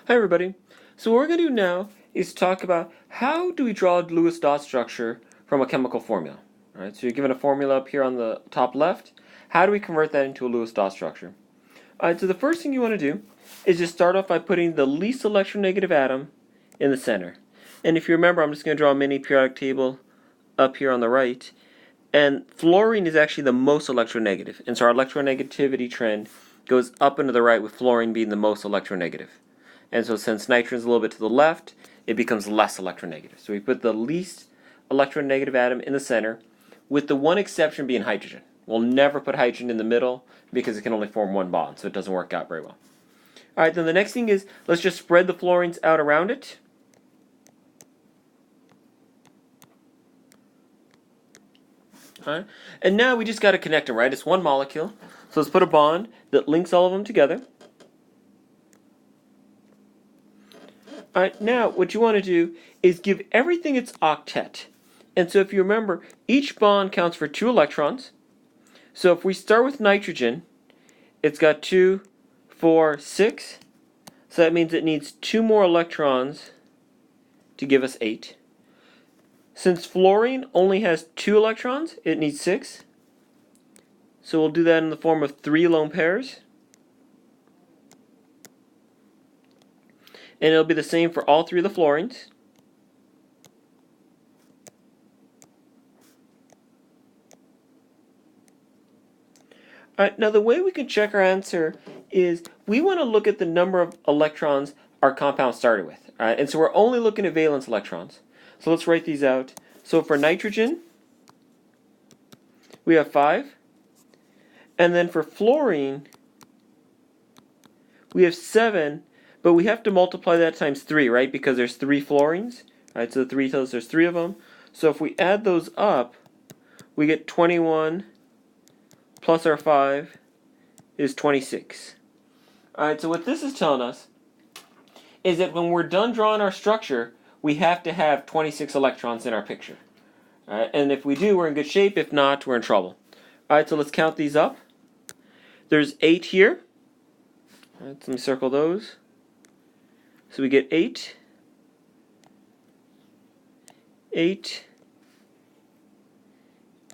Hi everybody. So what we're going to do now is talk about how do we draw a Lewis dot structure from a chemical formula. All right, so you're given a formula up here on the top left. How do we convert that into a Lewis dot structure? All right, so the first thing you want to do is just start off by putting the least electronegative atom in the center. And if you remember, I'm just going to draw a mini periodic table up here on the right. And fluorine is actually the most electronegative. And so our electronegativity trend goes up and to the right, with fluorine being the most electronegative. And so since nitrogen is a little bit to the left, it becomes less electronegative. So we put the least electronegative atom in the center, with the one exception being hydrogen. We'll never put hydrogen in the middle because it can only form one bond, so it doesn't work out very well. Alright, then the next thing is, let's just spread the fluorines out around it. Alright, and now we just got to connect them, right? It's one molecule. So let's put a bond that links all of them together. Alright, now what you want to do is give everything its octet. And so if you remember, each bond counts for 2 electrons. So if we start with nitrogen, it's got 2, 4, 6. So that means it needs 2 more electrons to give us 8. Since fluorine only has 2 electrons, it needs 6. So we'll do that in the form of 3 lone pairs. And it'll be the same for all 3 of the fluorines. Alright, now the way we can check our answer is we want to look at the number of electrons our compound started with. Alright, and so we're only looking at valence electrons. So let's write these out. So for nitrogen, we have 5. And then for fluorine, we have 7, but we have to multiply that times 3, right? Because there's 3 fluorines. Right, so the 3 tells us there's 3 of them. So if we add those up, we get 21 plus our 5 is 26. Alright, so what this is telling us is that when we're done drawing our structure, we have to have 26 electrons in our picture. Alright, and if we do, we're in good shape. If not, we're in trouble. Alright, so let's count these up. There's 8 here. Alright, so let me circle those. So we get 8, 8,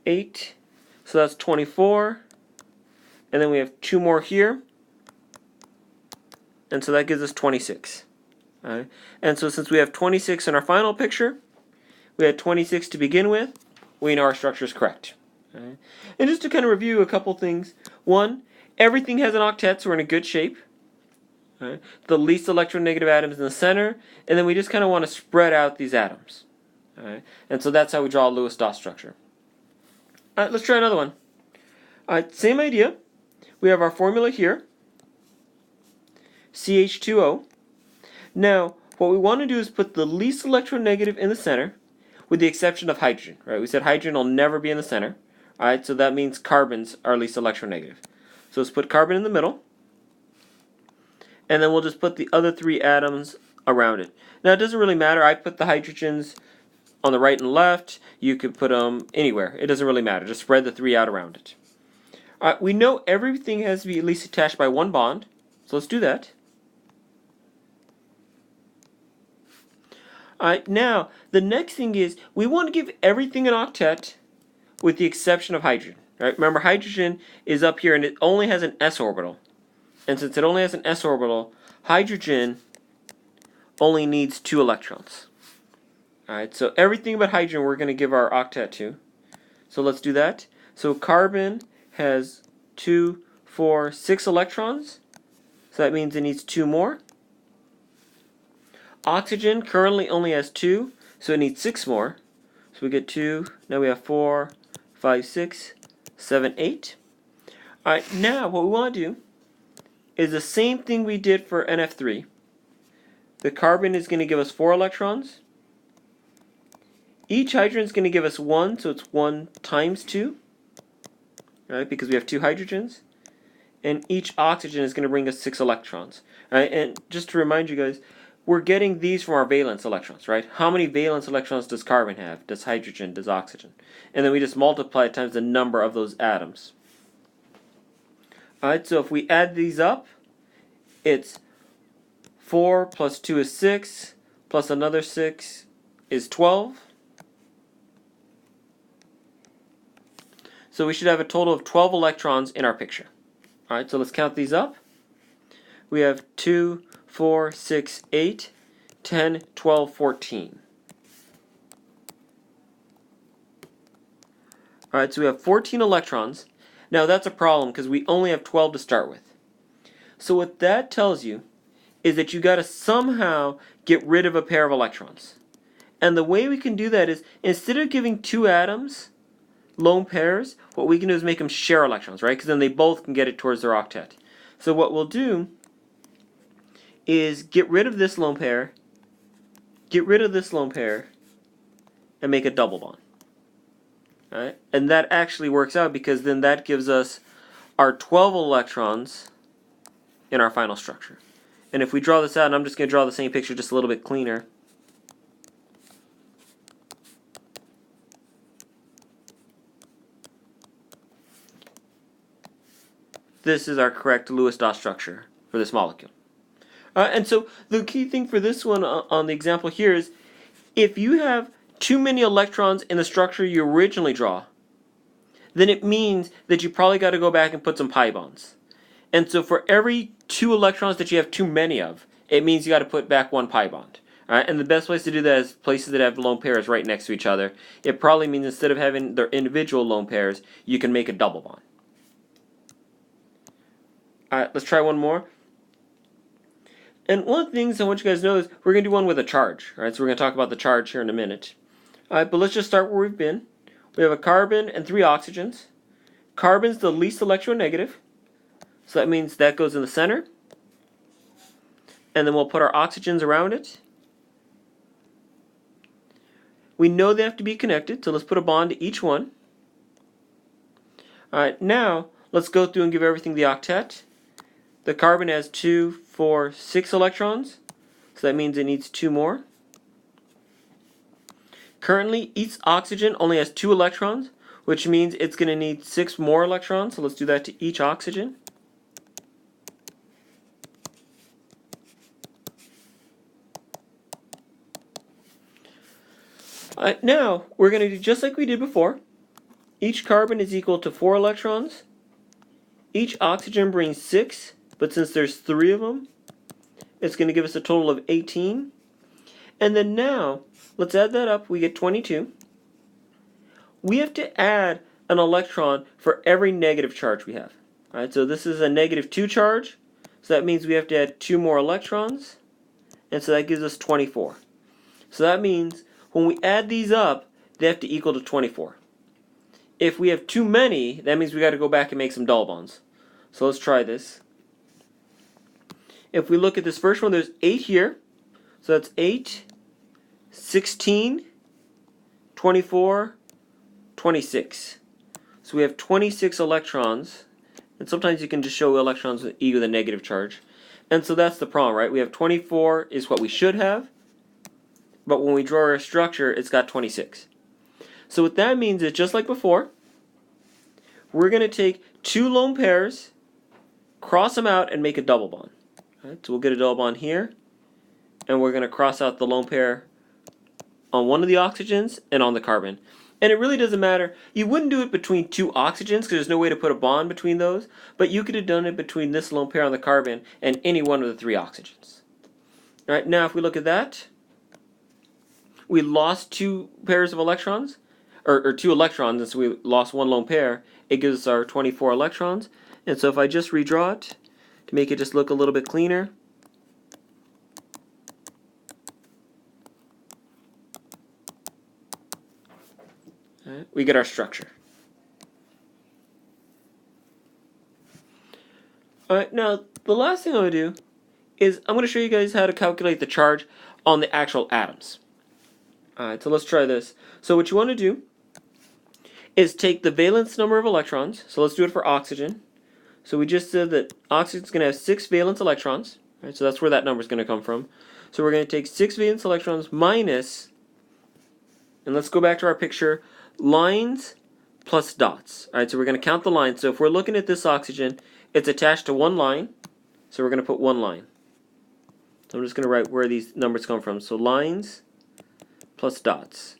8. So that's 24. And then we have 2 more here. And so that gives us 26. Alright. And so since we have 26 in our final picture, we had 26 to begin with, we know our structure is correct. Alright. And just to kind of review a couple things. One, everything has an octet, so we're in a good shape. Alright. The least electronegative atoms in the center, and then we just kind of want to spread out these atoms. Alright. And so that's how we draw a Lewis dot structure. Alright, let's try another one. Alright, same idea. We have our formula here, CH2O. Now, what we want to do is put the least electronegative in the center, with the exception of hydrogen. Right? We said hydrogen will never be in the center. Alright, so that means carbons are least electronegative. So let's put carbon in the middle. And then we'll just put the other 3 atoms around it. Now, it doesn't really matter. I put the hydrogens on the right and left. You could put them anywhere. It doesn't really matter. Just spread the 3 out around it. Alright, we know everything has to be at least attached by 1 bond. So let's do that. Alright, now, the next thing is we want to give everything an octet with the exception of hydrogen. Right? Remember, hydrogen is up here and it only has an s orbital. And since it only has an s orbital, hydrogen only needs 2 electrons. Alright, so everything but hydrogen we're going to give our octet to. So let's do that. So carbon has 2, 4, 6 electrons. So that means it needs 2 more. Oxygen currently only has 2, so it needs 6 more. So we get 2, now we have 4, 5, 6, 7, 8. Alright, now what we want to do is the same thing we did for NF3. The carbon is going to give us 4 electrons. Each hydrogen is going to give us 1, so it's 1 times 2. Right, because we have 2 hydrogens. And each oxygen is going to bring us 6 electrons. Right, and just to remind you guys, we're getting these from our valence electrons, right? How many valence electrons does carbon have? Does hydrogen? Does oxygen? And then we just multiply it times the number of those atoms. Alright, so if we add these up, it's 4 plus 2 is 6, plus another 6 is 12. So we should have a total of 12 electrons in our picture. Alright, so let's count these up. We have 2, 4, 6, 8, 10, 12, 14. Alright, so we have 14 electrons. Now that's a problem because we only have 12 to start with. So what that tells you is that you got to somehow get rid of a pair of electrons. And the way we can do that is, instead of giving two atoms lone pairs, what we can do is make them share electrons, right? Because then they both can get it towards their octet. So what we'll do is get rid of this lone pair, get rid of this lone pair, and make a double bond. Right? And that actually works out because then that gives us our 12 electrons in our final structure. And if we draw this out, and I'm just going to draw the same picture just a little bit cleaner. This is our correct Lewis dot structure for this molecule. And so the key thing for this one on the example here is, if you have too many electrons in the structure you originally draw, then it means that you probably got to go back and put some pi bonds. And so for every 2 electrons that you have too many of, it means you got to put back 1 pi bond. Alright, and the best place to do that is places that have lone pairs right next to each other. It probably means instead of having their individual lone pairs, you can make a double bond. Alright, let's try one more. And one of the things I want you guys to know is we're going to do one with a charge. Alright, so we're going to talk about the charge here in a minute. Alright, but let's just start where we've been. We have a carbon and 3 oxygens. Carbon's the least electronegative. So that means that goes in the center. And then we'll put our oxygens around it. We know they have to be connected, so let's put a bond to each one. Alright, now let's go through and give everything the octet. The carbon has 2, 4, 6 electrons. So that means it needs 2 more. Currently, each oxygen only has 2 electrons, which means it's going to need 6 more electrons. So let's do that to each oxygen. Now, we're going to do just like we did before. Each carbon is equal to 4 electrons. Each oxygen brings 6, but since there's 3 of them, it's going to give us a total of 18. And then now, let's add that up. We get 22. We have to add an electron for every negative charge we have. Alright, so this is a -2 charge. So that means we have to add 2 more electrons. And so that gives us 24. So that means when we add these up, they have to equal to 24. If we have too many, that means we got to go back and make some double bonds. So let's try this. If we look at this first one, there's 8 here. So that's 8, 16, 24, 26. So we have 26 electrons. And sometimes you can just show electrons with E with a negative charge. And so that's the problem, right? We have 24 is what we should have. But when we draw our structure, it's got 26. So what that means is, just like before, we're going to take 2 lone pairs, cross them out, and make a double bond. Right, so we'll get a double bond here, and we're going to cross out the lone pair on one of the oxygens and on the carbon. And it really doesn't matter. You wouldn't do it between 2 oxygens because there's no way to put a bond between those, but you could have done it between this lone pair on the carbon and any one of the 3 oxygens. All right, now if we look at that, we lost 2 pairs of electrons, or 2 electrons, and so we lost 1 lone pair. It gives us our 24 electrons. And so if I just redraw it to make it just look a little bit cleaner, right, we get our structure. Alright, now the last thing I'm going to do is I'm going to show you guys how to calculate the charge on the actual atoms. Alright, so let's try this. So what you want to do is take the valence number of electrons. So let's do it for oxygen. So we just said that oxygen is going to have 6 valence electrons. Right, so that's where that number is going to come from. So we're going to take 6 valence electrons minus, and let's go back to our picture, lines plus dots. Alright, so we're going to count the lines. So if we're looking at this oxygen, it's attached to 1 line. So we're going to put 1 line. So I'm just going to write where these numbers come from. So lines plus dots.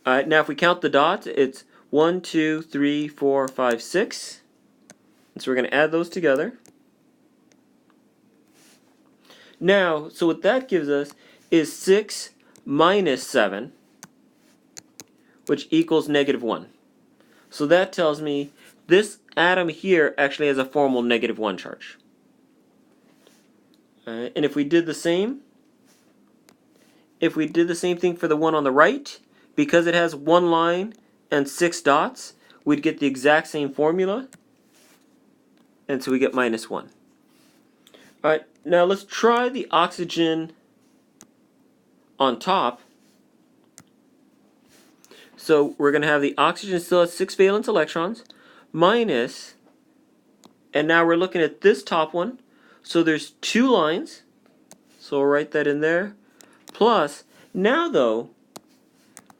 Alright, now if we count the dots, it's 1, 2, 3, 4, 5, 6. And so we're going to add those together. Now, so what that gives us is 6 minus 7, which equals negative 1. So that tells me this atom here actually has a formal negative 1 charge. Alright, and if we did the same thing for the one on the right, because it has one line and 6 dots, we'd get the exact same formula, and so we get minus 1. Alright, now let's try the oxygen on top. So we're going to have the oxygen still has 6 valence electrons, minus, and now we're looking at this top one, so there's 2 lines, so we'll write that in there, plus, now though,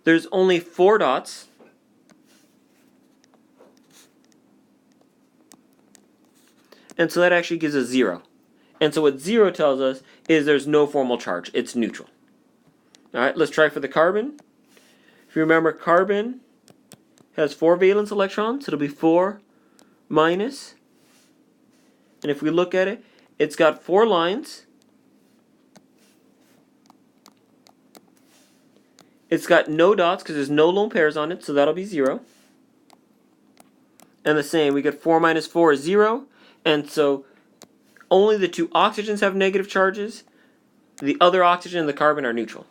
there's only 4 dots, and so that actually gives us 0. And so what 0 tells us is there's no formal charge, it's neutral. Alright, let's try for the carbon. If you remember, carbon has 4 valence electrons, so it'll be 4 minus. And if we look at it, it's got 4 lines. It's got no dots because there's no lone pairs on it, so that'll be 0. And the same, we get 4 minus 4 is 0, and so only the 2 oxygens have negative charges. The other oxygen and the carbon are neutral.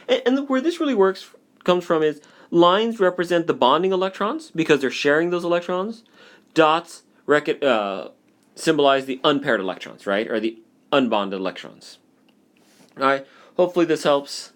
And where this really comes from is lines represent the bonding electrons because they're sharing those electrons. Dots symbolize the unpaired electrons, right? Or the unbonded electrons. Alright, hopefully this helps.